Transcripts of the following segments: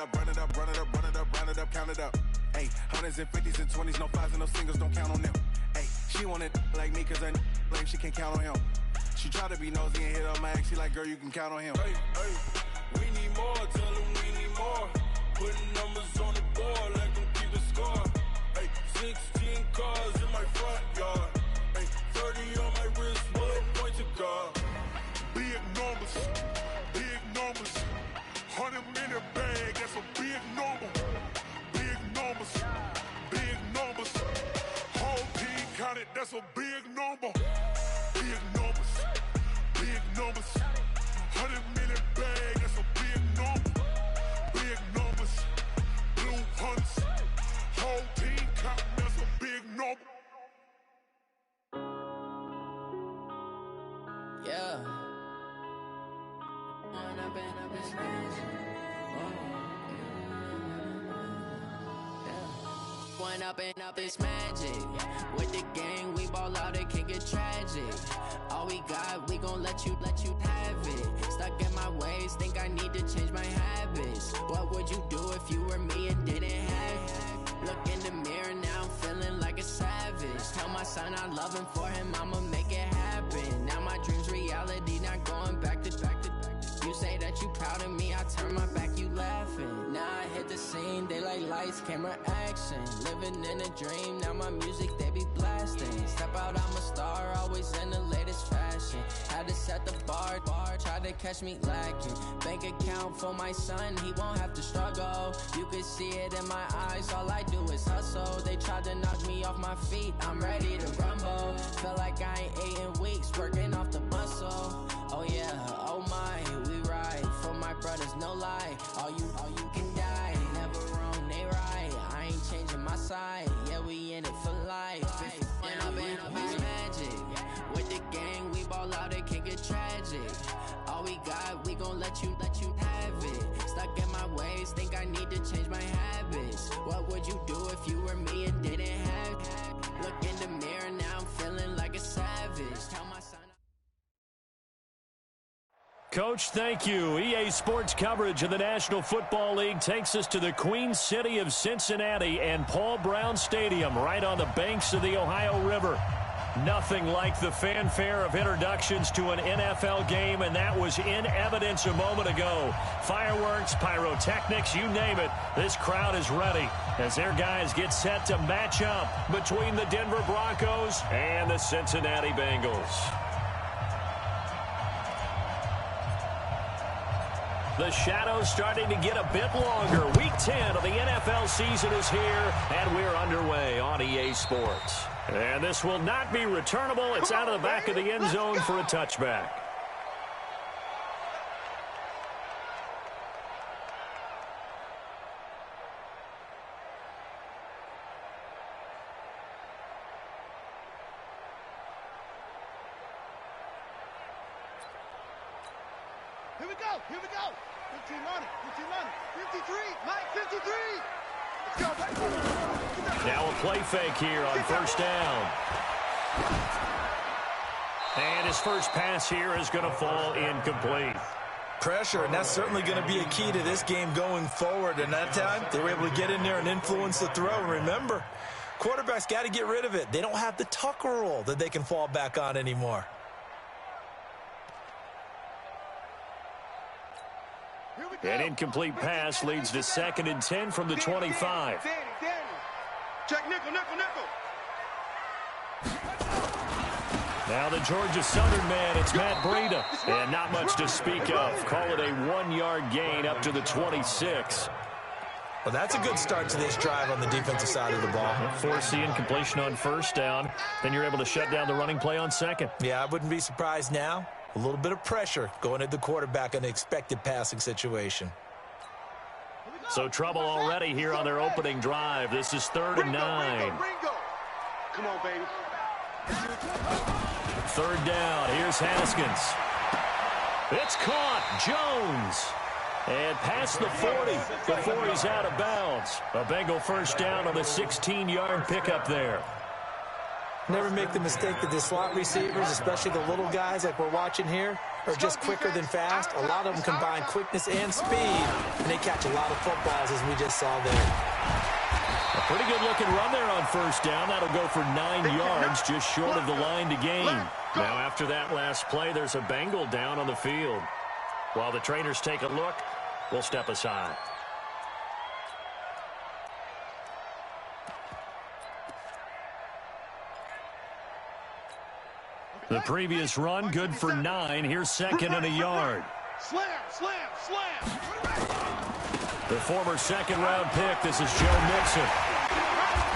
up, run it up, run it up, run it up, round it up, count it up. Hey, hundreds and fifties and 20s, no fives and no singles, don't count on them. Hey, she wanted like me cause I blame, she can't count on him. She try to be nosy and hit on my ex, she like, girl, you can count on him. Hey, hey, we need more, tell them we need more. Putting numbers on the board, let them keep the score. Hey, 16 cars in my front yard. Hey, 30 on my wrist, bullet point to God. Big numbers, big numbers. 100-minute bag, that's a big number. Big numbers, big numbers. Whole team counted, that's a big number. Big numbers, big numbers. 100-minute bag, that's a big number. Big numbers, blue hunts. Whole team counting, that's a big number. Yeah. One up and up is magic. With the gang, we ball out, it can get tragic. All we got, we gon' let you have it. Stuck in my ways, think I need to change my habits. What would you do if you were me and didn't have it? Look in the mirror, now I'm feeling like a savage. Tell my son I love him, for him I'ma make it happen. Now my dream's reality, not going back to. You say that you proud of me, I turn my back, you laughing. Now I hit the scene, they like lights, camera, action. Living in a dream, now my music, they be blasting. Step out, I'm a star, always in the latest fashion. Had to set the bar, tried to catch me lacking. Bank account for my son, he won't have to struggle. You could see it in my eyes, all I do is hustle. They tried to knock me off my feet, I'm ready to rumble. Feel like I ain't ate in weeks, working off the muscle. Oh yeah, oh my, we ride for my brothers, no lie. All you can die, never wrong, they right. I ain't changing my side, yeah, we in it for life. When I've been up is magic. With the gang, we ball out, it can get tragic. All we got, we gon' let you have it. Stuck in my ways, think I need to change my habits. What would you do if you were me and didn't have it? Look in the mirror, now I'm feeling like a savage. Tell my son. Coach, thank you. EA Sports coverage of the National Football League takes us to the Queen City of Cincinnati and Paul Brown Stadium, right on the banks of the Ohio River. Nothing like the fanfare of introductions to an NFL game, and that was in evidence a moment ago. Fireworks, pyrotechnics, you name it. This crowd is ready as their guys get set to match up between the Denver Broncos and the Cincinnati Bengals. The shadows starting to get a bit longer. Week 10 of the NFL season is here, and we're underway on EA Sports. And this will not be returnable. It's out of the back of the end zone for a touchback. Here we go, here we go. 15 on it, 53, Mike, 53. Let's go, now a play fake here on first down. And his first pass here is going to fall incomplete. Pressure, and that's certainly going to be a key to this game going forward. And that time, they were able to get in there and influence the throw. And remember, quarterbacks got to get rid of it. They don't have the Tucker rule that they can fall back on anymore. An incomplete pass leads to 2nd and 10 from the 25. Check nickel. Now the Georgia Southern man, it's Matt Breida. And not much to speak of. Call it a 1-yard gain up to the 26. Well, that's a good start to this drive on the defensive side of the ball. Force the incompletion on first down. Then you're able to shut down the running play on second. Yeah, I wouldn't be surprised now. A little bit of pressure going at the quarterback in an expected passing situation. So trouble already here on their opening drive. This is 3rd and 9. Come on, baby. 3rd down. Here's Haskins. It's caught. Jones. And past the 40 before he's out of bounds. A Bengal first down on the 16-yard pickup there. Never make the mistake that the slot receivers, especially the little guys like we're watching here, are just quicker than fast. A lot of them combine quickness and speed, and they catch a lot of footballs, as we just saw there. A pretty good-looking run there on first down. That'll go for 9 yards, just short of the line to gain. Now, after that last play, there's a Bengal down on the field. While the trainers take a look, we'll step aside. The previous run, good for 9. Here's second and a yard. Slam, slam, slam. The former second-round pick, this is Joe Mixon.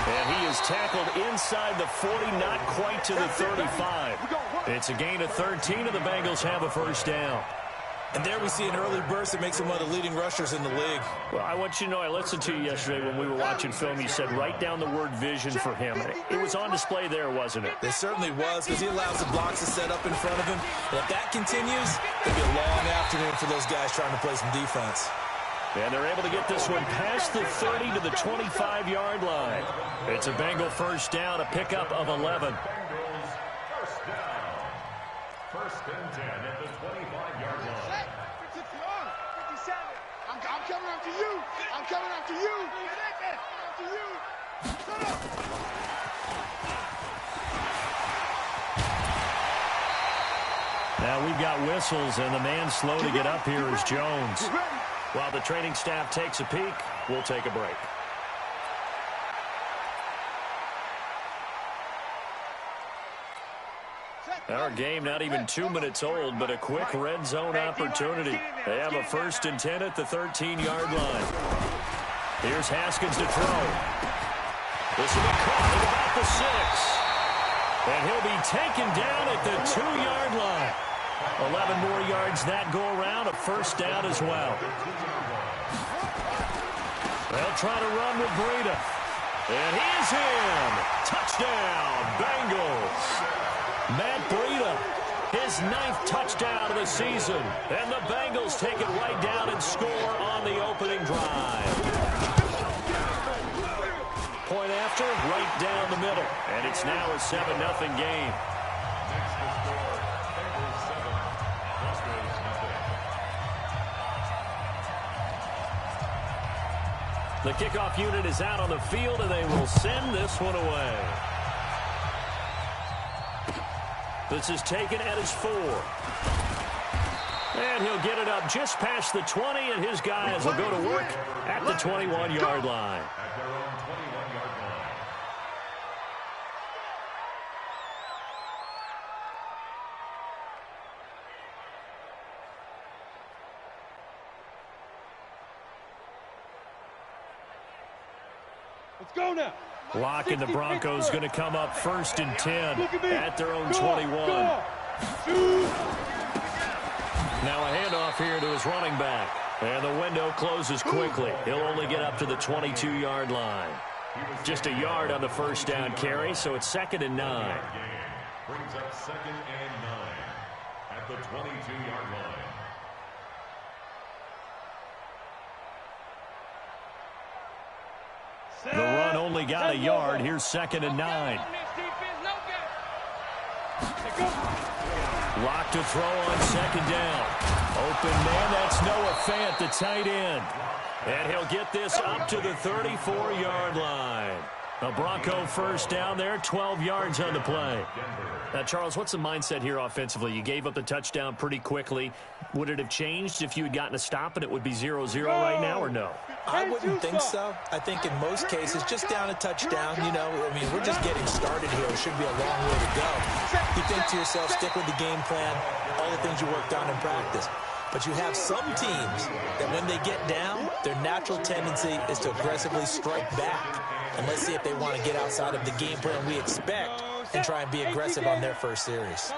And he is tackled inside the 40, not quite to the 35. It's a gain of 13, and the Bengals have a first down. And there we see an early burst that makes him one of the leading rushers in the league. Well, I want you to know, I listened to you yesterday when we were watching film. You said write down the word vision for him. It was on display there, wasn't it? It certainly was, because he allows the blocks to set up in front of him. And if that continues, it'll be a long afternoon for those guys trying to play some defense. And they're able to get this one past the 30 to the 25-yard line. It's a Bengal first down, a pickup of 11. First down. First and 10 at the 25-yard line. 57. I'm coming after you. I'm coming after you. After you. Shut up. Now we've got whistles, and the man slow to get up here is Jones. While the training staff takes a peek, we'll take a break. Our game not even 2 minutes old, but a quick red zone opportunity. They have a first and 10 at the 13-yard line. Here's Haskins to throw. This will be caught at about the 6. And he'll be taken down at the 2-yard line. 11 more yards that go around, a first down as well. They'll try to run with Breida. And he's in. Touchdown, Bengals. Matt Breida, his 9th touchdown of the season. And the Bengals take it right down and score on the opening drive. Point after, right down the middle. And it's now a 7-0 game. The kickoff unit is out on the field, and they will send this one away. This is taken at his 4. And he'll get it up just past the 20, and his guys will go to work at the 21-yard line. At their own 21-yard line. Let's go now. Lock and the Broncos going to come up first and 10 at their own 21. Now a handoff here to his running back. And the window closes quickly. He'll only get up to the 22-yard line. Just a yard on the first down carry, so it's 2nd and 9. Brings up 2nd and 9 at the 22-yard line. The run only got a yard. Here's 2nd and 9. Lock to throw on 2nd down. Open man, that's Noah Fant, the tight end. And he'll get this up to the 34-yard line. A Bronco first down there, 12 yards on the play. Now, Charles, what's the mindset here offensively? You gave up the touchdown pretty quickly. Would it have changed if you had gotten a stop and it would be 0-0 right now, or no? I wouldn't think so. I think in most cases, just down a touchdown, you know, I mean, we're just getting started here. It should be a long way to go. You think to yourself, stick with the game plan, all the things you worked on in practice. But you have some teams that when they get down, their natural tendency is to aggressively strike back. And let's see if they want to get outside of the game plan we expect and try and be aggressive on their first series.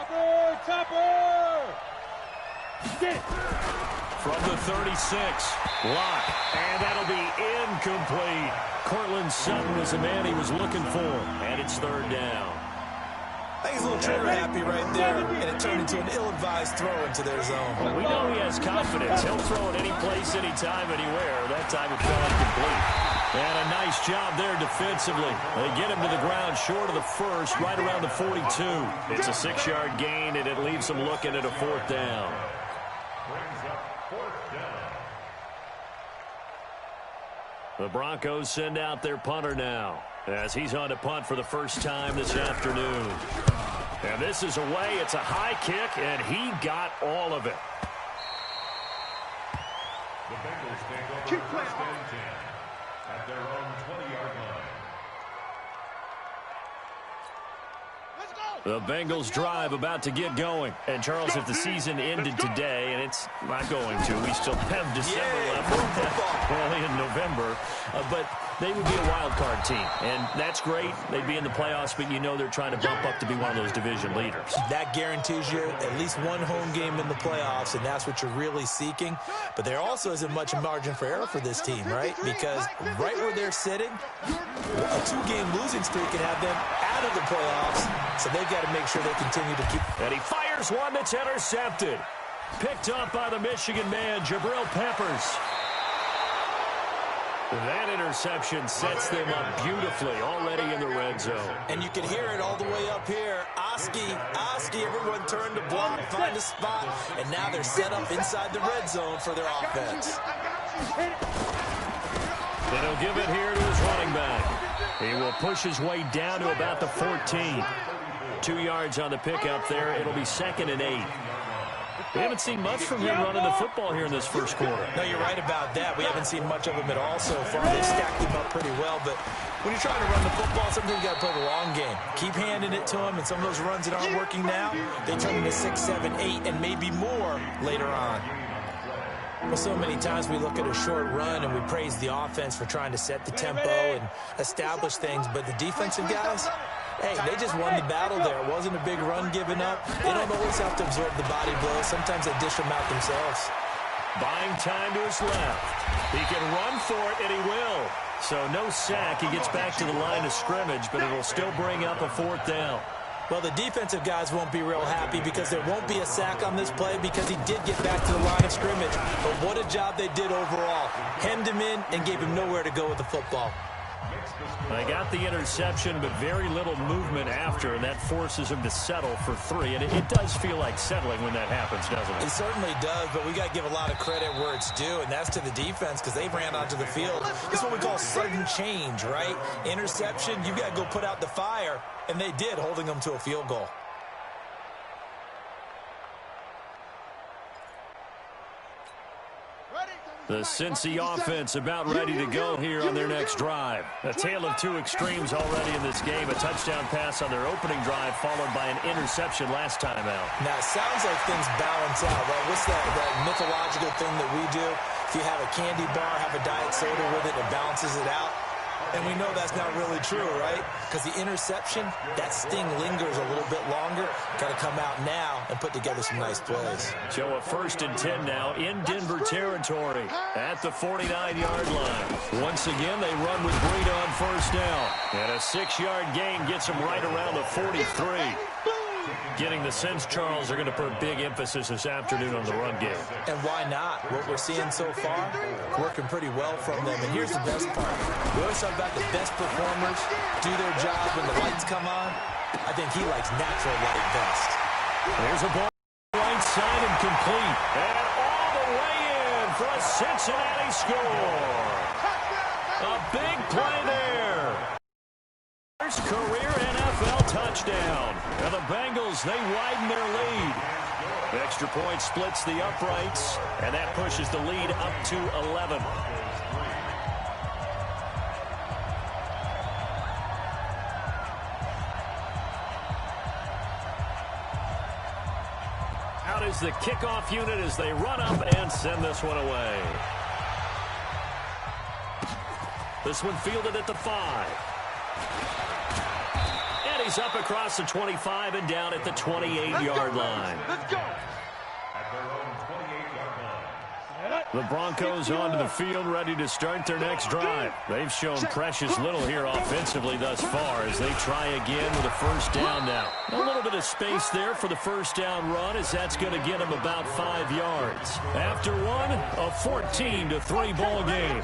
From the 36, Lock, and that'll be incomplete. Cortland Sutton was the man he was looking for, and it's 3rd down. I think he's a little trigger happy right there, and it turned into an ill-advised throw into their zone. Well, we know he has confidence. He'll throw it any place, anytime, anywhere. That time it fell incomplete. And a nice job there defensively. They get him to the ground short of the first, right around the 42. It's a 6-yard gain, and it leaves them looking at a 4th down. Brings up 4th down. The Broncos send out their punter now, as he's on to punt for the first time this afternoon. And this is away. It's a high kick, and he got all of it. The Bengals take over first and 10 at their own 20-yard line. The Bengals drive about to get going. And, Charles, if the season ended today, and it's not going to, we still have December left, only in November, but they would be a wild card team. And that's great. They'd be in the playoffs, but you know they're trying to bump up to be one of those division leaders. That guarantees you at least one home game in the playoffs, and that's what you're really seeking. But there also isn't much margin for error for this team, right? Because right where they're sitting, a 2-game losing streak can have them out of the playoffs, so they've got to make sure they continue to keep. And he fires one that's intercepted. Picked up by the Michigan man, Jabril Peppers. That interception sets them up beautifully already in the red zone. And you can hear it all the way up here. Oski, everyone turned to block, find a spot, and now they're set up inside the red zone for their offense. And he'll give it here to his running back. He will push his way down to about the 14. 2 yards on the pickup there. It'll be 2nd and 8. We haven't seen much from him running the football here in this first quarter. No, you're right about that. We haven't seen much of him at all so far. They've stacked him up pretty well, but when you're trying to run the football, sometimes you got to play the long game. Keep handing it to him, and some of those runs that aren't working now, they turn into 6, 7, 8, and maybe more later on. Well, so many times we look at a short run and we praise the offense for trying to set the tempo and establish things, but the defensive guys, hey, they just won the battle there. It wasn't a big run given up. They don't always have to absorb the body blows. Sometimes they dish them out themselves. Buying time to his left. He can run for it, and he will. So no sack. He gets back to the line of scrimmage, but it'll still bring up a 4th down. Well, the defensive guys won't be real happy because there won't be a sack on this play because he did get back to the line of scrimmage. But what a job they did overall. Hemmed him in and gave him nowhere to go with the football. They got the interception, but very little movement after, and that forces him to settle for 3. And it does feel like settling when that happens, doesn't it? It certainly does, but we got to give a lot of credit where it's due, and that's to the defense because they ran onto the field. It's what we call sudden change, right? Interception, you got to go put out the fire, and they did, holding them to a field goal. The Cincy offense about ready to go here on their next drive. A tale of 2 extremes already in this game. A touchdown pass on their opening drive followed by an interception last time out. Now, it sounds like things balance out, right? What's that mythological thing that we do? If you have a candy bar, have a diet soda with it, it balances it out. And we know that's not really true, right? Because the interception, that sting lingers a little bit longer. Got to come out now and put together some nice plays. So a 1st and 10 now in Denver territory at the 49-yard line. Once again, they run with Breida on 1st down. And a 6-yard gain gets them right around the 43. Getting the sense, Charles, are going to put a big emphasis this afternoon on the run game. And why not? What we're seeing so far, working pretty well from them. And here's the best part. We always talk about the best performers do their job when the lights come on. I think he likes natural light best. There's a ball right side and complete. And all the way in for a Cincinnati score. A big play there. First career NFL touchdown. And the Bengals, they widen their lead. The extra point splits the uprights, and that pushes the lead up to 11. Out is the kickoff unit as they run up and send this one away. This one fielded at the 5. And he's up across the 25 and down at the 28-yard line. Let's go. At their own 28-yard line. The Broncos onto the field, ready to start their next drive. They've shown precious little here offensively thus far as they try again with a 1st down now. A little bit of space there for the 1st down run as that's going to get them about 5 yards. After one, a 14-3 ball game.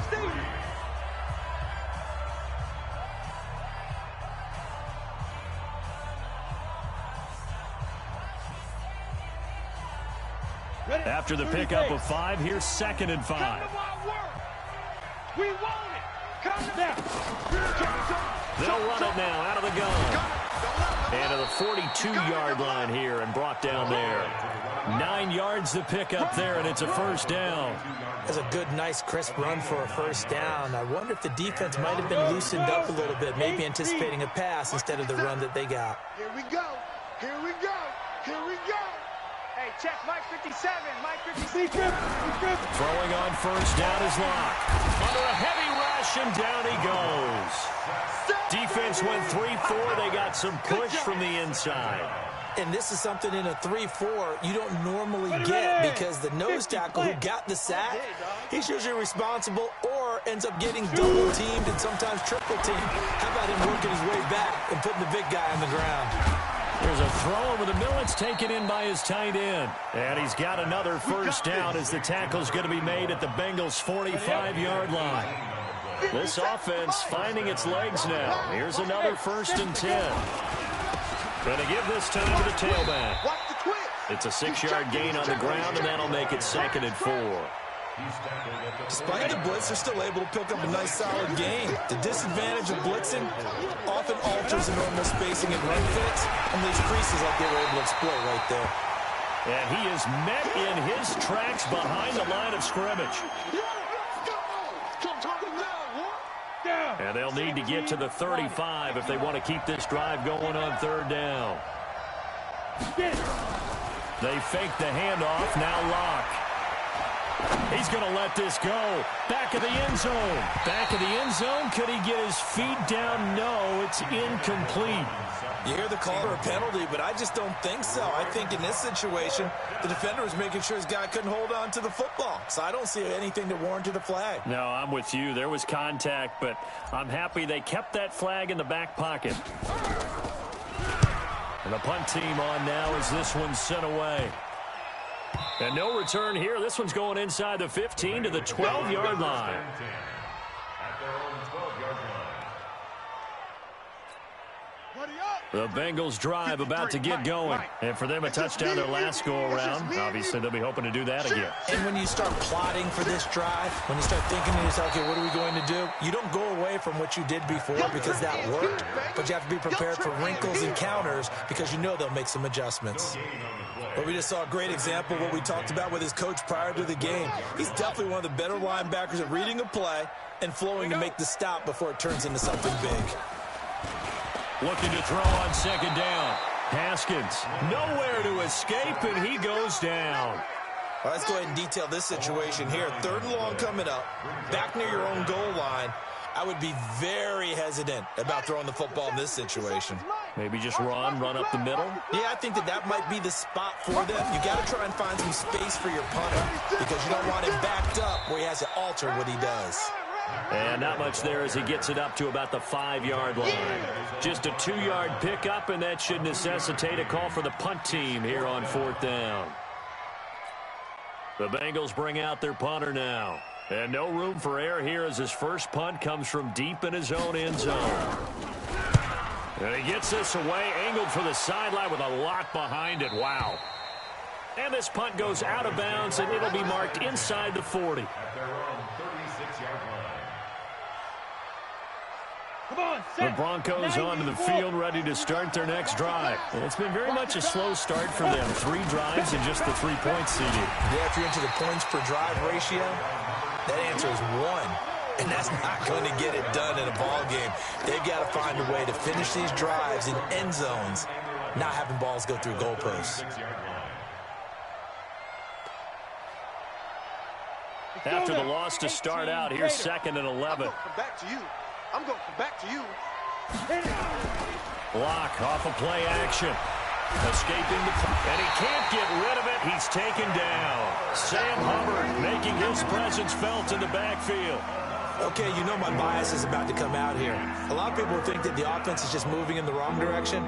After the pickup of 5, here's 2nd and 5. We want it. Come now. They'll run it now out of the gun. And to the 42-yard line here and brought down there. 9 yards to pick up there, and it's a first down. That's a good, nice, crisp run for a first down. I wonder if the defense might have been loosened up a little bit, maybe anticipating a pass instead of the run that they got. Here we go. Here we go. Here we go. Hey, check Mike 57. Mike 57. Throwing on first down is Locke. Under a heavy rush, and down he goes. Defense went 3-4. They got some push from the inside. And this is something in a 3-4 you don't normally get because the nose tackle who got the sack, he's usually responsible or ends up getting double-teamed and sometimes triple-teamed. How about him working his way back and putting the big guy on the ground? There's a throw over the middle. It's taken in by his tight end. And he's got another first down as the tackle's going to be made at the Bengals' 45-yard line. This offense finding its legs now. Here's another 1st and 10. Going to give this time to the tailback. It's a 6-yard gain on the ground, and that'll make it 2nd and 4. Despite the blitz, they're still able to pick up a nice, solid gain. The disadvantage of blitzing often alters the normal spacing and run fits, and leaves creases like they were able to exploit right there. And he is met in his tracks behind the line of scrimmage. And they'll need to get to the 35 if they want to keep this drive going on 3rd down. They fake the handoff. Now Locke. He's going to let this go. Back of the end zone. Back of the end zone. Could he get his feet down? No, it's incomplete. You hear the call for a penalty, but I just don't think so. I think in this situation, the defender was making sure his guy couldn't hold on to the football. So I don't see anything that warranted a flag. No, I'm with you. There was contact, but I'm happy they kept that flag in the back pocket. And the punt team on now as this one's sent away. And no return here. This one's going inside the 15 to the 12-yard line. At their own 12-yard line. The Bengals drive about to get going. And for them, a touchdown their last go-around. Obviously, they'll be hoping to do that again. And when you start plotting for this drive, when you start thinking to yourself, okay, what are we going to do? You don't go away from what you did before because that worked. But you have to be prepared for wrinkles and counters because you know they'll make some adjustments. But we just saw a great example of what we talked about with his coach prior to the game. He's definitely one of the better linebackers at reading a play and flowing to make the stop before it turns into something big. Looking to throw on 2nd down. Haskins, nowhere to escape, and he goes down. Well, let's go ahead and detail this situation here. 3rd and long coming up, back near your own goal line. I would be very hesitant about throwing the football in this situation. Maybe just run up the middle? Yeah, I think that might be the spot for them. You got to try and find some space for your punter because you don't want him backed up where he has to alter what he does. And not much there as he gets it up to about the 5-yard line. Just a 2-yard pickup, and that should necessitate a call for the punt team here on 4th down. The Bengals bring out their punter now. And no room for error here as his first punt comes from deep in his own end zone. And he gets this away, angled for the sideline with a lot behind it. Wow. And this punt goes out of bounds, and it'll be marked inside the 40. At their own 36-yard line. The Broncos onto the field, ready to start their next drive. And it's been very much a slow start for them. 3 drives and just the 3 points seeded. Yeah, if you're into the points per drive ratio, that answer is 1. And that's not going to get it done in a ball game. They've got to find a way to finish these drives in end zones, not having balls go through goalposts. After the loss to start out, here's 2nd and 11. Back to you. I'm going back to you. Block off of play action. Escaping the and he can't get rid of it. He's taken down. Sam Hubbard making his presence felt in the backfield. Okay, you know my bias is about to come out here. A lot of people think that the offense is just moving in the wrong direction.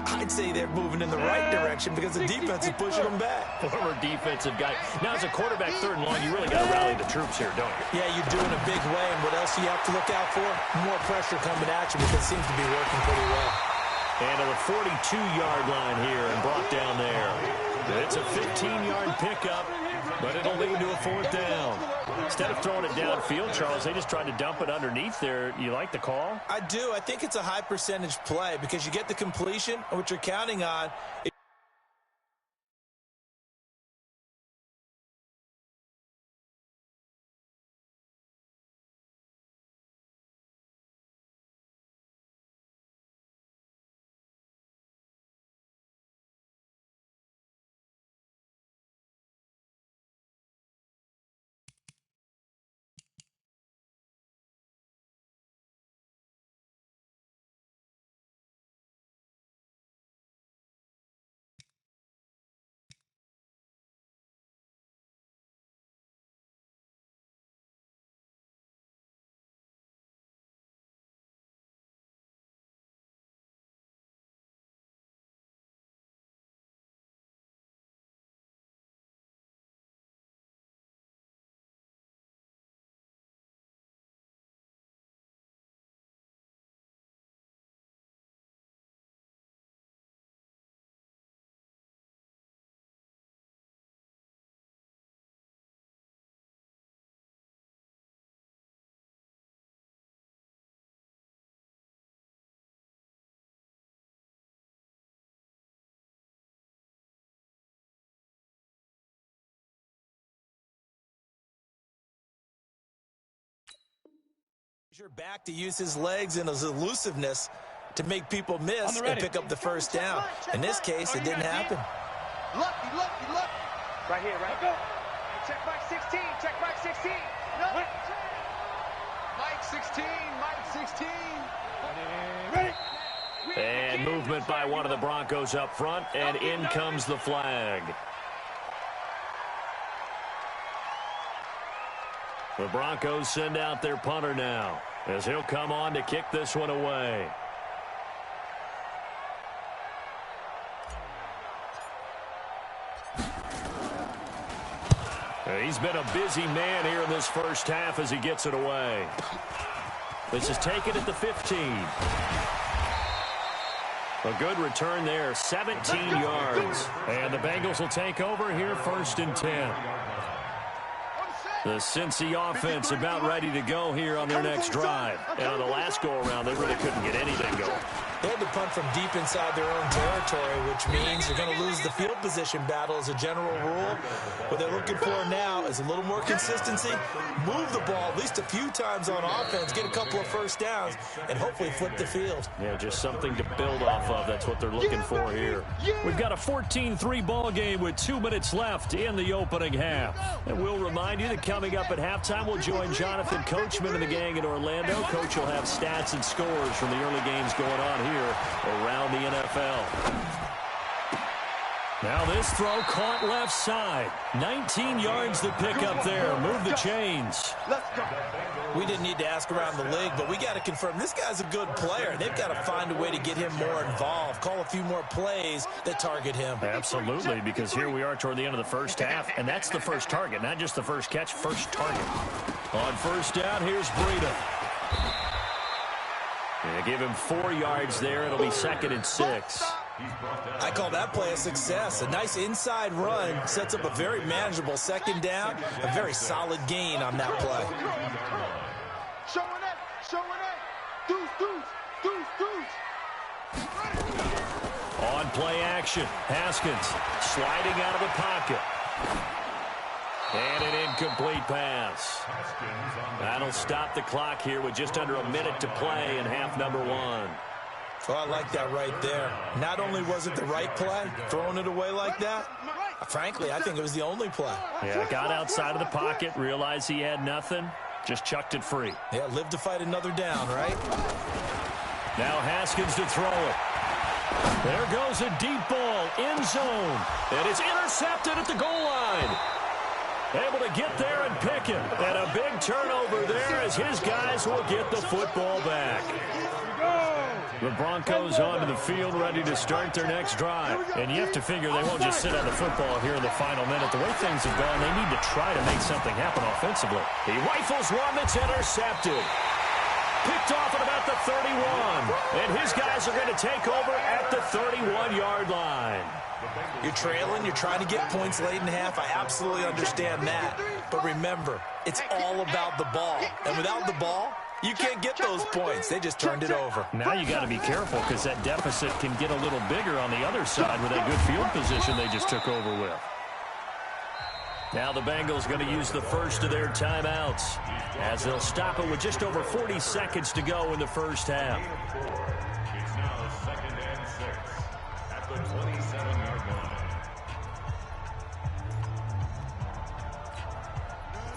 I'd say they're moving in the right direction because the defense is pushing them back. Former defensive guy. Now, as a quarterback 3rd and long, you really got to rally the troops here, don't you? Yeah, you do in a big way. And what else do you have to look out for? More pressure coming at you because it seems to be working pretty well. And to the 42-yard line here and brought down there. It's a 15-yard pickup, But it'll lead to a 4th down. Instead of throwing it downfield, Charles, they just tried to dump it underneath there. You like the call? I do. I think it's a high percentage play because you get the completion, and what you're counting on. Your back to use his legs and his elusiveness to make people miss and pick up the 1st down. In this case, it didn't happen. Lucky. Right here, right? Go. Check back 16. Check back 16. No. Mike 16. Ready. And movement by one of the Broncos up front, and in comes the flag. The Broncos send out their punter now, as he'll come on to kick this one away. He's been a busy man here in this first half as he gets it away. This is taken at the 15. A good return there, 17 yards. And the Bengals will take over here 1st and 10. The Cincy offense about ready to go here on their next drive. And on the last go-around, they really couldn't get anything going. They had to punt from deep inside their own territory, which means they're going to lose the field position battle as a general rule. What they're looking for now is a little more consistency, move the ball at least a few times on offense, get a couple of 1st downs, and hopefully flip the field. Yeah, just something to build off of. That's what they're looking for here. We've got a 14-3 ball game with 2 minutes left in the opening half. And we'll remind you that coming up at halftime, we'll join Jonathan Coachman and the gang in Orlando. Coach will have stats and scores from the early games going on here around the NFL. Now this throw caught left side. 19 yards to pick up there. Move the chains. We didn't need to ask around the league, but we got to confirm this guy's a good player. They've got to find a way to get him more involved, call a few more plays that target him. Absolutely, because here we are toward the end of the first half, and that's the first target, not just the first catch, first target. On 1st down, here's Breida. Yeah, give him 4 yards there. It'll be 2nd and 6. I call that play a success. A nice inside run sets up a very manageable 2nd down. A very solid gain on that play. On play action, Haskins sliding out of the pocket. And an incomplete pass. That'll stop the clock here with just under a minute to play in half number 1. Oh, I like that right there. Not only was it the right play, throwing it away like that, frankly, I think it was the only play. Yeah, got outside of the pocket, realized he had nothing, just chucked it free. Yeah, live to fight another down, right? Now Haskins to throw it. There goes a deep ball, end zone. And it's intercepted at the goal line. Able to get there and pick it. And a big turnover there as his guys will get the football back. The Broncos onto the field ready to start their next drive. And you have to figure they won't just sit on the football here in the final minute. The way things have gone, they need to try to make something happen offensively. He rifles one that's intercepted. Picked off at about the 31. And his guys are going to take over at the 31-yard line. You're trailing, you're trying to get points late in half. I absolutely understand that. But remember, it's all about the ball. And without the ball, you can't get those points. They just turned it over. Now you got to be careful because that deficit can get a little bigger on the other side with that good field position they just took over with. Now the Bengals going to use the first of their timeouts as they'll stop it with just over 40 seconds to go in the first half. It's now 2nd and 6 at the 27-yard line.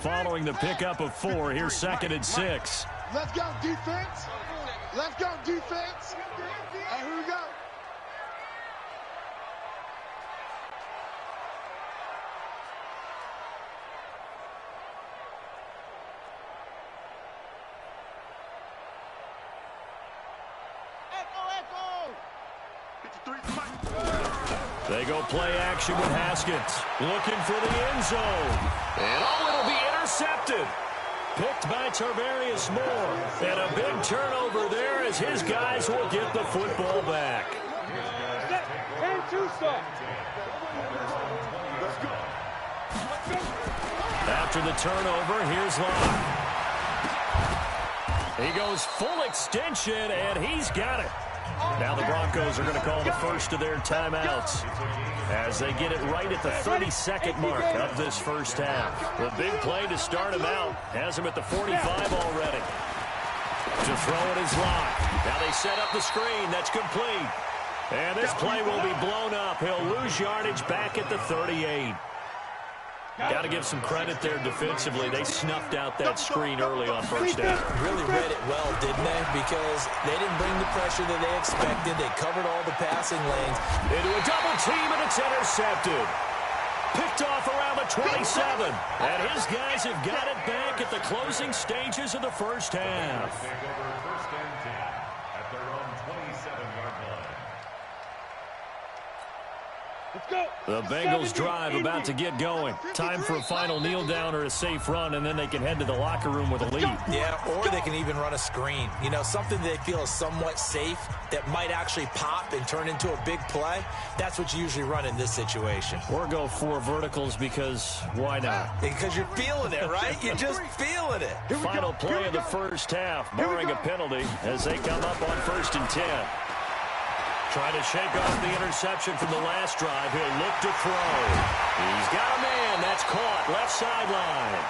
Following the pickup of 4, here's 2nd and 6. Let's go, defense. Let's go, defense. And here we go. They go play action with Haskins. Looking for the end zone. And it'll be intercepted. Picked by Tarvarius Moore. And a big turnover there as his guys will get the football back. And 2-stop. After the turnover, here's Locke. He goes full extension, and he's got it. Now the Broncos are going to call the first of their timeouts as they get it right at the 32nd mark of this first half. The big play to start him out has him at the 45 already. To throw it is Locke. Now they set up the screen. That's complete. And this play will be blown up. He'll lose yardage back at the 38. Got to give some credit there defensively. They snuffed out that screen early on first down. Really read it well, didn't they? Because they didn't bring the pressure that they expected. They covered all the passing lanes. Into a double team, and it's intercepted. Picked off around the 27. And his guys have got it back at the closing stages of the first half. Take over 1st and 10 at their own 27-yard line. The Bengals drive about to get going. Time for a final kneel down or a safe run, and then they can head to the locker room with a lead. Yeah, or they can even run a screen. You know, something they feel is somewhat safe that might actually pop and turn into a big play. That's what you usually run in this situation. Or go 4 verticals because why not? Because you're feeling it, right? You're just feeling it. Final play of the first half, barring a penalty, as they come up on 1st and 10. Trying to shake off the interception from the last drive. He'll look to throw. He's got a man. That's caught. Left sideline.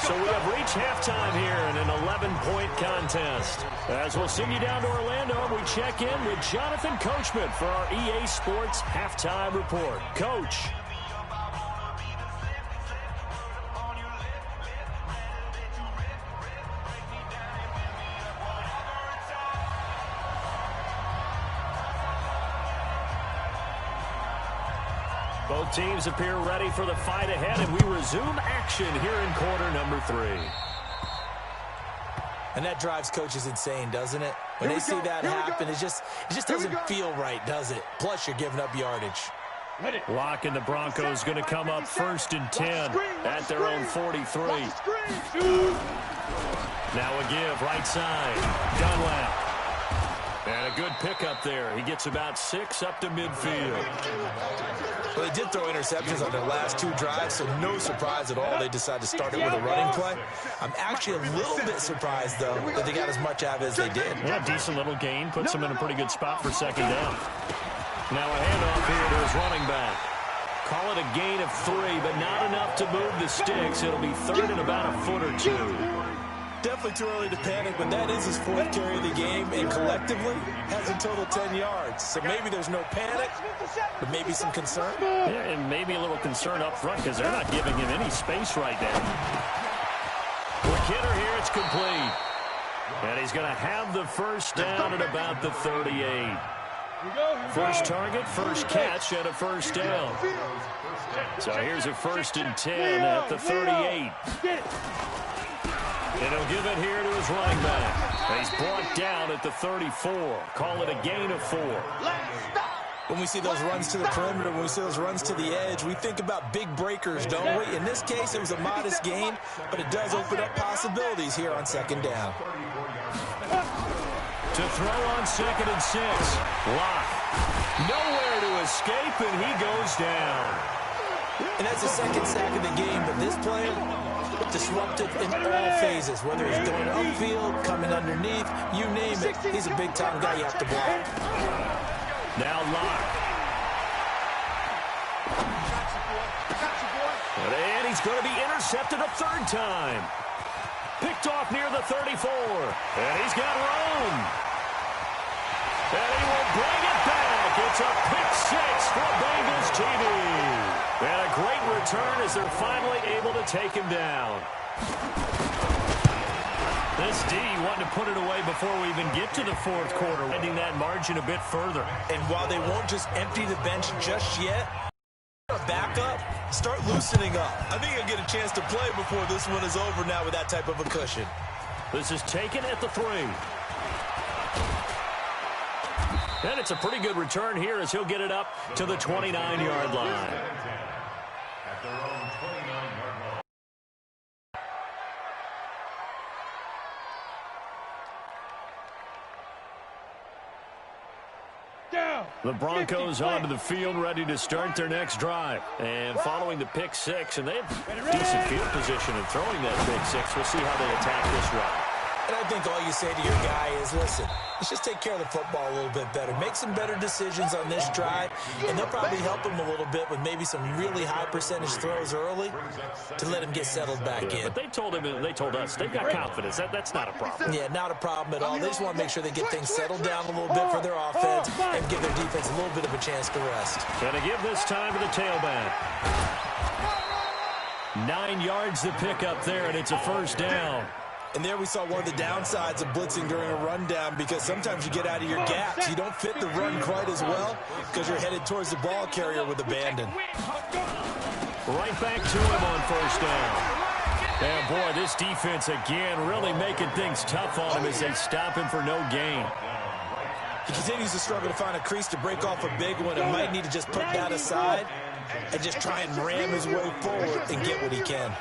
So we have reached halftime here in an 11-point contest. As we'll send you down to Orlando, we check in with Jonathan Coachman for our EA Sports Halftime Report. Coach. Both teams appear ready for the fight ahead, and we resume action here in quarter number 3. And that drives coaches insane, doesn't it? When they see that happen, it just doesn't feel right, does it? Plus, you're giving up yardage. Locke and the Broncos going to come up 1st and 10 at their own 43. Now a give, right side. Dunlap. And a good pickup there. He gets about 6 up to midfield. Well, they did throw interceptions on their last 2 drives, so no surprise at all they decided to start it with a running play. I'm actually a little bit surprised, though, that they got as much out of it as they did. Yeah, decent little gain. Puts them in a pretty good spot for 2nd down. Now a handoff here to his running back. Call it a gain of 3, but not enough to move the sticks. It'll be 3rd and about a foot or 2. Definitely too early to panic, but that is his 4th carry of the game, and collectively has a total 10 yards. So maybe there's no panic, but maybe some concern. Yeah, and maybe a little concern up front because they're not giving him any space right now. Quick hitter here, it's complete. And he's going to have the first down at about the 38. First target, first catch, and a first down. So here's a 1st and 10 at the 38. And he'll give it here to his running back. And he's brought down at the 34. Call it a gain of 4. When we see those runs to the perimeter, when we see those runs to the edge, we think about big breakers, don't we? In this case, it was a modest gain, but it does open up possibilities here on 2nd down. To throw on 2nd and 6. Lock. Nowhere to escape, and he goes down. And that's the 2nd sack of the game, but this player, disruptive in all phases, whether he's going upfield, coming underneath, you name it. He's a big-time guy you have to block. Now Lock. And he's going to be intercepted a 3rd time. Picked off near the 34. And he's got room. And he will bring it back. It's a pick 6 for Bengals TV. And a great return as they're finally able to take him down. This D wanting to put it away before we even get to the 4th quarter, ending that margin a bit further. And while they won't just empty the bench just yet, back up, start loosening up. I think he'll get a chance to play before this one is over now with that type of a cushion. This is taken at the 3. And it's a pretty good return here as he'll get it up to the 29-yard line. At their own 29-yard line. The Broncos onto the field, ready to start their next drive. And following the pick 6, and they have decent field position in throwing that pick 6. We'll see how they attack this run. And I think all you say to your guy is, listen, let's just take care of the football a little bit better. Make some better decisions on this drive, and they'll probably help him a little bit with maybe some really high percentage throws early to let him get settled back in. But they told us, they've got confidence. That's not a problem. Yeah, not a problem at all. They just want to make sure they get things settled down a little bit for their offense and give their defense a little bit of a chance to rest. Gonna give this time to the tailback. 9 yards to pick up there, and it's a 1st down. And there we saw one of the downsides of blitzing during a rundown, because sometimes you get out of your gaps. You don't fit the run quite as well because you're headed towards the ball carrier with abandon. Right back to him on 1st down. And boy, this defense again really making things tough on him as they stop him for no gain. He continues to struggle to find a crease to break off a big one and might need to just put that aside and just try and ram his way forward and get what he can.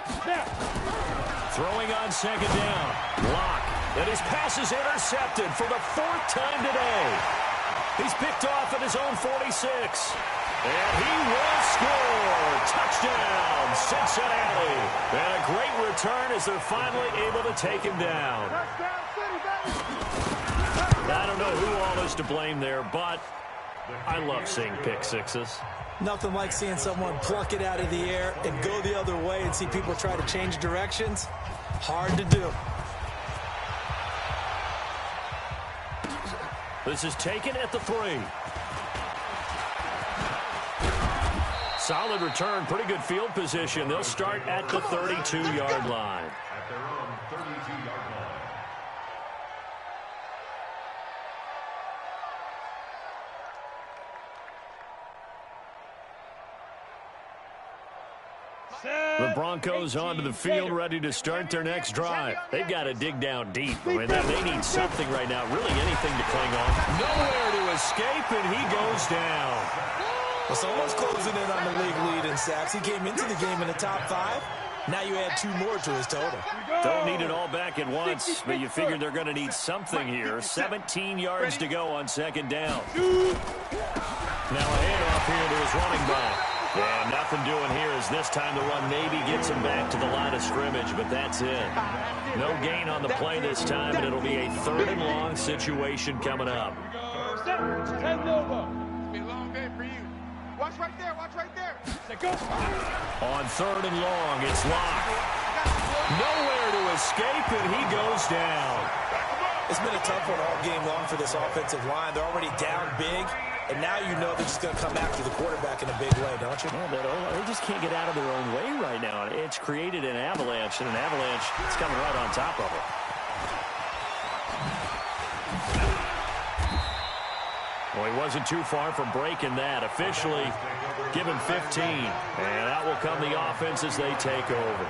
Throwing on 2nd down. Lock. And his pass is intercepted for the 4th time today. He's picked off at his own 46. And he will score. Touchdown, Cincinnati. And a great return as they're finally able to take him down. I don't know who all is to blame there, but I love seeing pick 6s. Nothing like seeing someone pluck it out of the air and go the other way and see people try to change directions. Hard to do. This is taken at the 3. Solid return, pretty good field position. They'll start at the 32-yard line. At their own 32-yard line. The Broncos onto the field, ready to start their next drive. They've got to dig down deep. I mean, they need something right now, really anything to cling on. Nowhere to escape, and he goes down. Well, someone's closing in on the league lead in sacks. He came into the game in the top 5. Now you add 2 more to his total. Don't need it all back at once, but you figure they're going to need something here. 17 yards to go on 2nd down. Now a handoff here to his running back. And nothing doing here as this time the run maybe gets him back to the line of scrimmage, but that's it. No gain on the play this time, and it'll be a 3rd and long situation coming up. It's gonna be a long day for you. Watch right there, watch right there. On 3rd and long, it's Lock. Nowhere to escape, and he goes down. It's been a tough one all game long for this offensive line. They're already down big, and now you know they're just going to come after the quarterback in a big way, don't you? Yeah, they just can't get out of their own way right now. It's created an avalanche, and an avalanche is coming right on top of it. Well, he wasn't too far from breaking that. Officially given 15, and out will come the offense as they take over.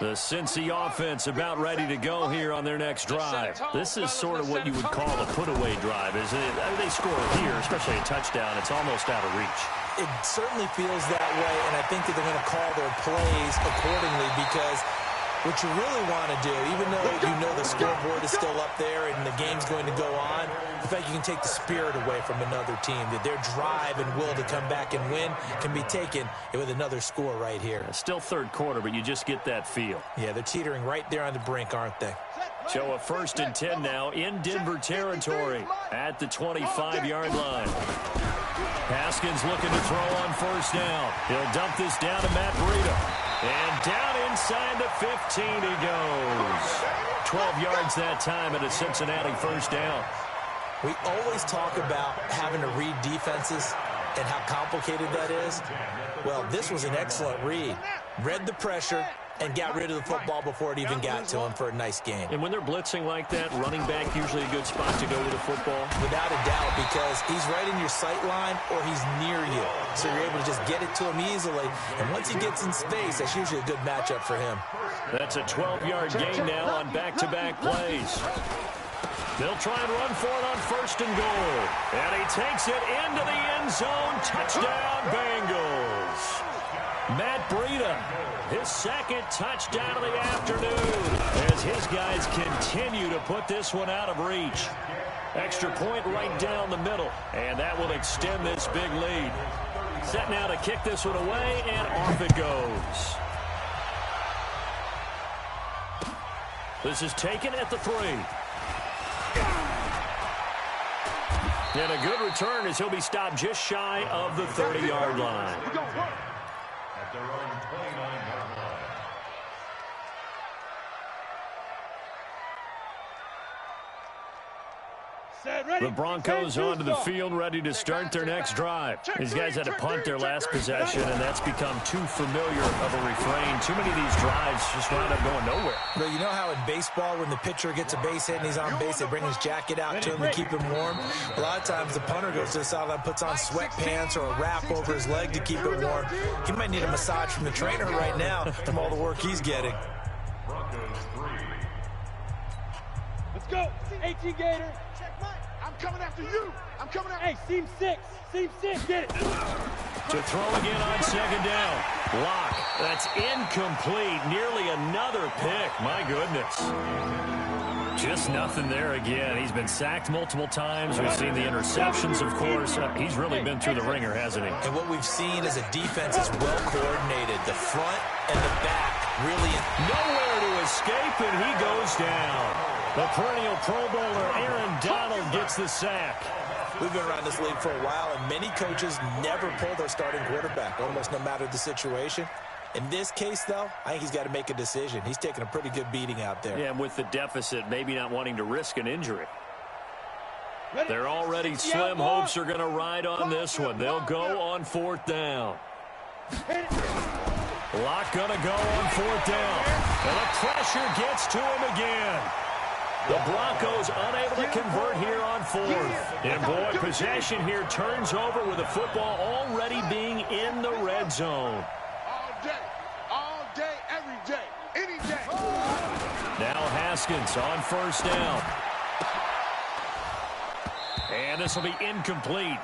The Cincy offense about ready to go here on their next drive. This is sort of what you would call a put-away drive, isn't it? I mean, they score here, especially a touchdown. It's almost out of reach. It certainly feels that way, and I think that they're going to call their plays accordingly because what you really want to do, even though you know the scoreboard is still up there and the game's going to go on, the fact you can take the spirit away from another team, that their drive and will to come back and win can be taken with another score right here. Still third quarter, but you just get that feel. Yeah, they're teetering right there on the brink, aren't they? So a 1st and 10 now in Denver territory at the 25-yard line. Haskins looking to throw on 1st down. He'll dump this down to Matt Breida. And down inside the 15 he goes. 12 yards that time at a Cincinnati 1st down. We always talk about having to read defenses and how complicated that is. Well, this was an excellent read. Read the pressure and got rid of the football before it even got to him for a nice game. And when they're blitzing like that, running back usually a good spot to go with the football? Without a doubt, because he's right in your sight line or he's near you. So you're able to just get it to him easily. And once he gets in space, that's usually a good matchup for him. That's a 12-yard gain now on back-to-back plays. They'll try and run for it on 1st and goal. And he takes it into the end zone. Touchdown, Bengals. Matt Breida, his 2nd touchdown of the afternoon, as his guys continue to put this one out of reach. Extra point right down the middle, and that will extend this big lead. Set now to kick this one away, and off it goes. This is taken at the 3. And a good return as he'll be stopped just shy of the 30-yard line. At their own 29-yard line. The Broncos onto the field, ready to start their next drive. These guys had to punt their last possession, and that's become too familiar of a refrain. Too many of these drives just wound up going nowhere. But you know how in baseball, when the pitcher gets a base hit and he's on base, they bring his jacket out to him to keep him warm? A lot of times the punter goes to the sideline, puts on sweatpants or a wrap over his leg to keep it warm. He might need a massage from the trainer right now from all the work he's getting. Broncos 3. Let's go. 18 Gator. I'm coming after you. I'm coming after you. Hey, seam 6. Seam 6. Get it. To throw again on 2nd down. Block. That's incomplete. Nearly another pick. My goodness. Just nothing there again. He's been sacked multiple times. We've seen the interceptions, of course. He's really been through the ringer, hasn't he? And what we've seen is a defense is well coordinated. The front and the back really nowhere to escape, and he goes down. The perennial Pro Bowler Aaron Donald gets the sack. We've been around this league for a while, and many coaches never pull their starting quarterback, almost no matter the situation. In this case, though, I think he's got to make a decision. He's taking a pretty good beating out there. Yeah, and with the deficit, maybe not wanting to risk an injury. They're already slim hopes are going to ride on this one. They'll go on 4th down. Lock going to go on 4th down. And the pressure gets to him again. The Broncos unable to convert here on 4th. And, boy, possession here turns over with the football already being in the red zone. All day, every day, any day. Now Haskins on 1st down. And this will be incomplete.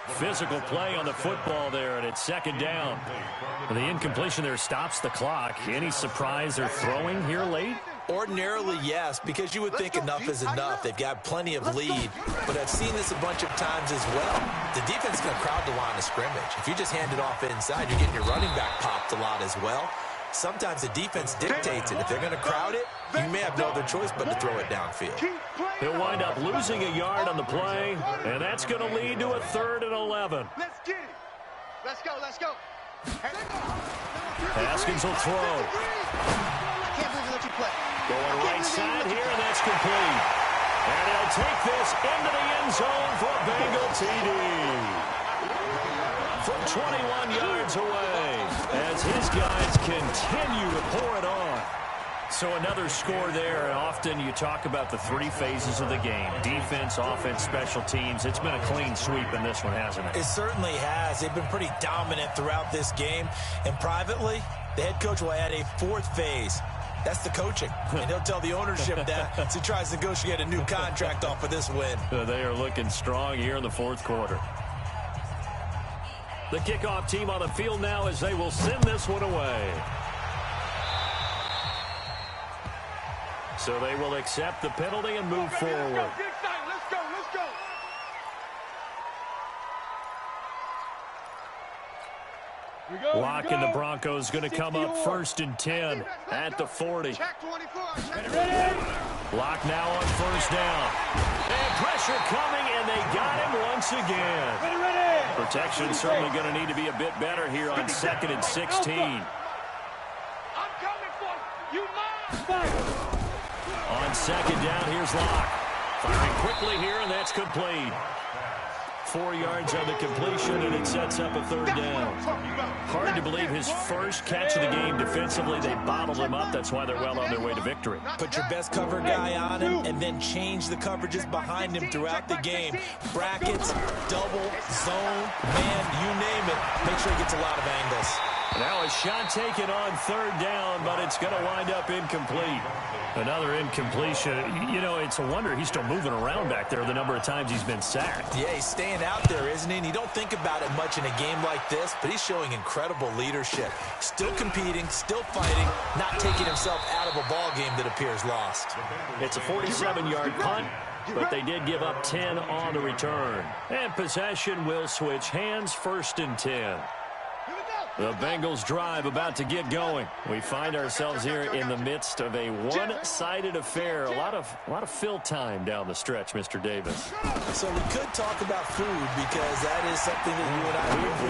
Physical play on the football there, and it's 2nd down. The incompletion there stops the clock. Any surprise they're throwing here late? Ordinarily, yes, because you would think enough is enough. They've got plenty of lead, but I've seen this a bunch of times as well. The defense is going to crowd the line of scrimmage. If you just hand it off inside, you're getting your running back popped a lot as well. Sometimes the defense dictates it. If they're going to crowd it, you may have no other choice but to throw it downfield. He'll wind up losing a yard on the play, and that's going to lead to a 3rd and 11. Let's get it. Let's go, let's go. Haskins will throw. I can't believe that you play. Going right side here, and that's complete. And he'll take this into the end zone for a Bengal TD. From 21 yards away, as his guys continue to pour it on. So another score there, and often you talk about the 3 phases of the game. Defense, offense, special teams. It's been a clean sweep in this one, hasn't it? It certainly has. They've been pretty dominant throughout this game. And privately, the head coach will add a 4th phase. That's the coaching. And he'll tell the ownership that as he tries to negotiate a new contract off of this win. They are looking strong here in the 4th quarter. The kickoff team on the field now as they will send this one away. So they will accept the penalty and move forward. Let's go. Lock and the Broncos going to come up 1st and 10 at the 40. Check 24. Lock now on 1st down. And pressure coming, and they got him once again. Protection certainly going to need to be a bit better here on 2nd and 16. I'm coming for you. On 2nd down, here's Lock. Firing quickly here, and that's complete. 4 yards on the completion, and it sets up a 3rd down. Hard to believe his first catch of the game defensively. They bottled him up. That's why they're well on their way to victory. Put your best cover guy on him and then change the coverages behind him throughout the game. Brackets, double, zone, man, you name it. Make sure he gets a lot of angles. Now a shot taken on 3rd down, but it's going to wind up incomplete. Another incompletion. You know, it's a wonder he's still moving around back there the number of times he's been sacked. Yeah, he's staying out there, isn't he? And you don't think about it much in a game like this, but he's showing incredible leadership. Still competing, still fighting, not taking himself out of a ball game that appears lost. It's a 47-yard punt, but they did give up 10 on the return. And possession will switch hands, 1st and 10. The Bengals drive about to get going. We find ourselves here in the midst of a one-sided affair. A lot of fill time down the stretch, Mr. Davis. So we could talk about food because that is something that you and I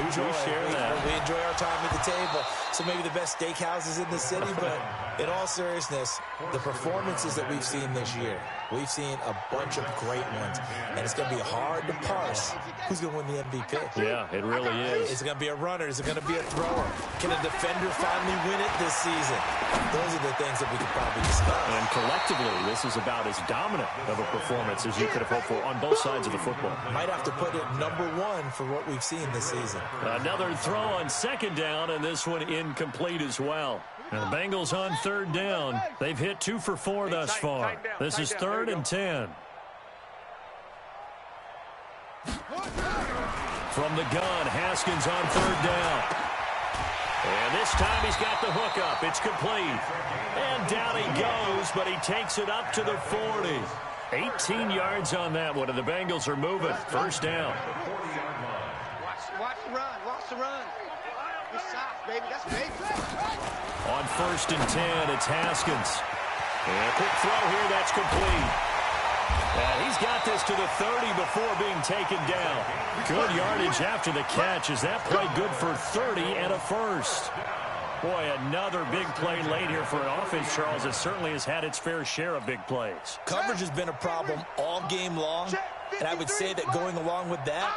enjoy. We share that. We enjoy our time at the table. So maybe the best steakhouses in the city, but in all seriousness, the performances that we've seen this year, we've seen a bunch of great ones, and it's going to be hard to parse who's going to win the MVP. Yeah, it really is. Is it going to be a runner? Is it going to be a thrower? Can a defender finally win it this season? Those are the things that we could probably discuss. And collectively, this is about as dominant of a performance as you could have hoped for on both sides of the football. Might have to put it #1 for what we've seen this season. Another throw on 2nd down, and this one incomplete as well. And the Bengals on 3rd down. They've hit 2 for 4 thus far. This is 3rd and 10. From the gun, Haskins on 3rd down. And this time he's got the hook up. It's complete. And down he goes, but he takes it up to the 40. 18 yards on that one, and the Bengals are moving. 1st down. Watch the run. Watch the run. You're soft, baby. That's baby. On 1st and 10, it's Haskins. And a quick throw here, that's complete. And he's got this to the 30 before being taken down. Good yardage after the catch. Is that play good for 30 and a 1st? Boy, another big play late here for an offense, Charles. It certainly has had its fair share of big plays. Coverage has been a problem all game long, and I would say that going along with that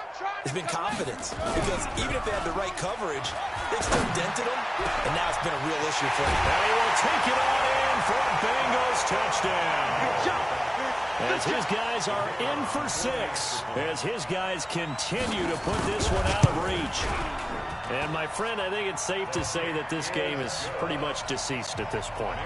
has been confidence. Because even if they had the right coverage, they still dented them, and now it's been a real issue for them. And he will take it on in for a Bengals touchdown. As his guys are in for 6, as his guys continue to put this one out of reach. And, my friend, I think it's safe to say that this game is pretty much deceased at this point.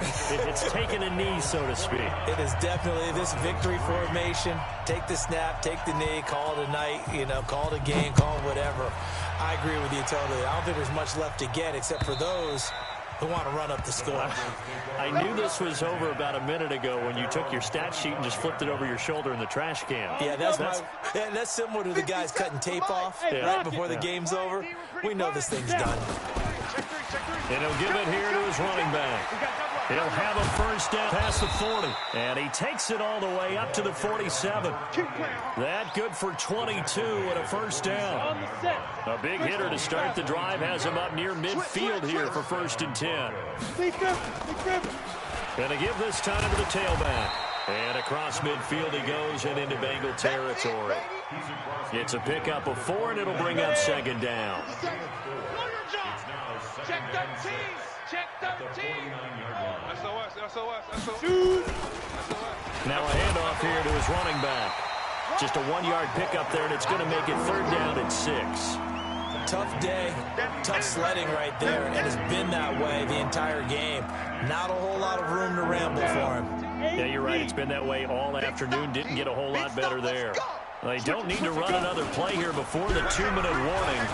It's taken a knee, so to speak. It is definitely this victory formation. Take the snap, take the knee, call it a night, call it a game, call it whatever. I agree with you totally. I don't think there's much left to get except for those who want to run up the score. I knew this was over about a minute ago when you took your stat sheet and just flipped it over your shoulder in the trash can. Yeah, that's similar to the guys cutting tape off right before the game's over. We know this thing's done. And he'll give it here to his running back. He'll have a 1st down past the 40. And he takes it all the way up to the 47. That good for 22 and a 1st down. A big hitter to start the drive has him up near midfield here for 1st and 10. Gonna give this time to the tailback. And across midfield he goes and into Bengal territory. It's a pickup of 4, and it'll bring up 2nd down. Check 13. Check 13. Now a handoff here to his running back. Just a 1-yard pickup there, and it's going to make it 3rd down and 6. Tough day, tough sledding right there, and it's been that way the entire game. Not a whole lot of room to ramble for him. Yeah, you're right. It's been that way all afternoon. Didn't get a whole lot better there. They don't need to run another play here before the 2-minute warning.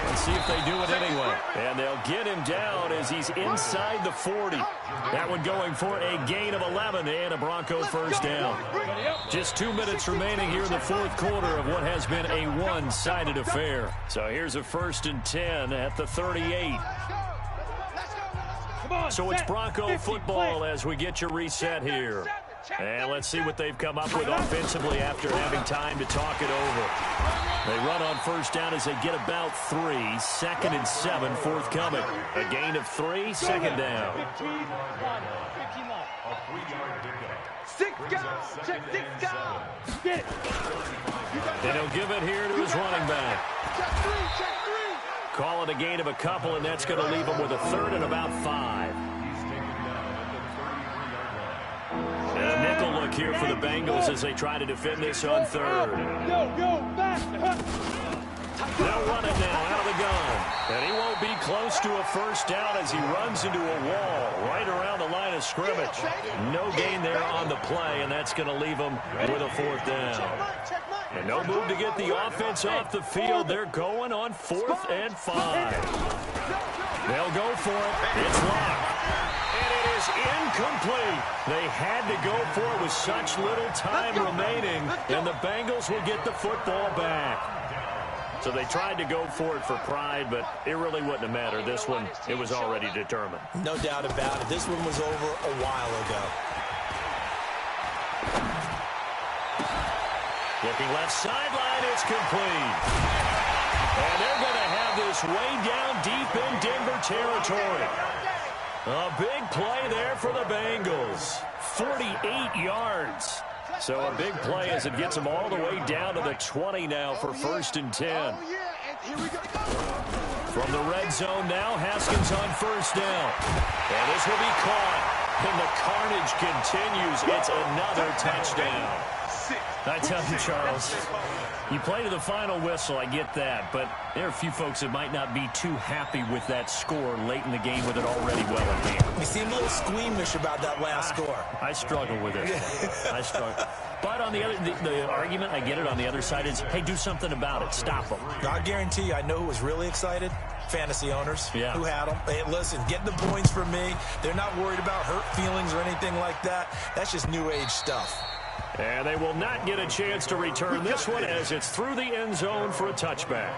Let's see if they do it anyway. And they'll get him down as he's inside the 40. That one going for a gain of 11 and a Bronco first down. Just 2 minutes remaining here in the fourth quarter of what has been a one-sided affair. So here's a 1st and 10 at the 38. So it's Bronco football as we get you reset here. And let's see what they've come up with offensively after having time to talk it over. They run on first down as they get about 3. 2nd and 7 forthcoming. A gain of 3, 2nd down. 6 go! Check 6 go! Get it! And he'll give it here to his running back. Call it a gain of a couple, and that's going to leave him with a 3rd and about 5. And a nickel look here for the Bengals as they try to defend this on 3rd. They'll run it now out of the gun. And he won't be close to a first down as he runs into a wall right around the line of scrimmage. No gain there on the play, and that's going to leave him with a 4th down. And no move to get the offense off the field. They're going on 4th and 5. They'll go for it. It's locked. And it is incomplete. They had to go for it with such little time remaining, and the Bengals will get the football back. So they tried to go for it for pride, but it really wouldn't have mattered. This one, it was already determined. No doubt about it. This one was over a while ago. Looking left sideline, it's complete. And they're going to have this way down deep in Denver territory. A big play there for the Bengals. 48 yards. So a big play as it gets them all the way down to the 20 now for 1st and 10. From the red zone now, Haskins on first down. And this will be caught. And the carnage continues. It's another touchdown. I tell you, Charles, you play to the final whistle, I get that, but there are a few folks that might not be too happy with that score late in the game with it already well in hand. You seem a little squeamish about that last score. I struggle with it. I struggle. But on the other, the argument, I get it on the other side is, hey, do something about it. Stop them. I guarantee you, I know who was really excited. Fantasy owners who had them. Hey, listen, get the points for me. They're not worried about hurt feelings or anything like that. That's just new age stuff. And they will not get a chance to return this one as it's through the end zone for a touchback.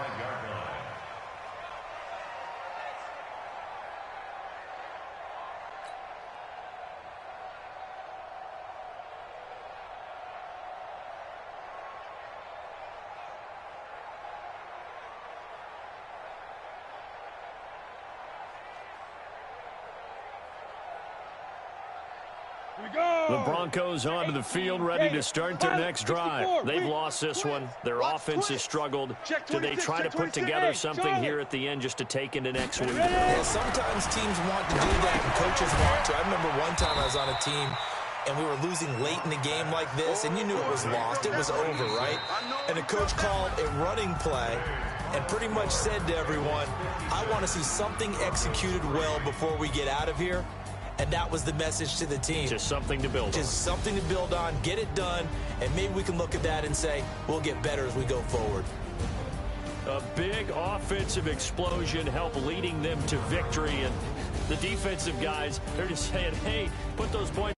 The Broncos onto the field, ready to start their next drive. They've lost this one. Their offense has struggled. Do they try to put together something here at the end just to take into next week? Yeah, sometimes teams want to do that, and coaches want to. I remember one time I was on a team, and we were losing late in the game like this, and you knew it was lost. It was over, right? And the coach called a running play and pretty much said to everyone, I want to see something executed well before we get out of here. And that was the message to the team. Just something to build on. Just something to build on, get it done, and maybe we can look at that and say, we'll get better as we go forward. A big offensive explosion helped leading them to victory. And the defensive guys, they're just saying, hey, put those points.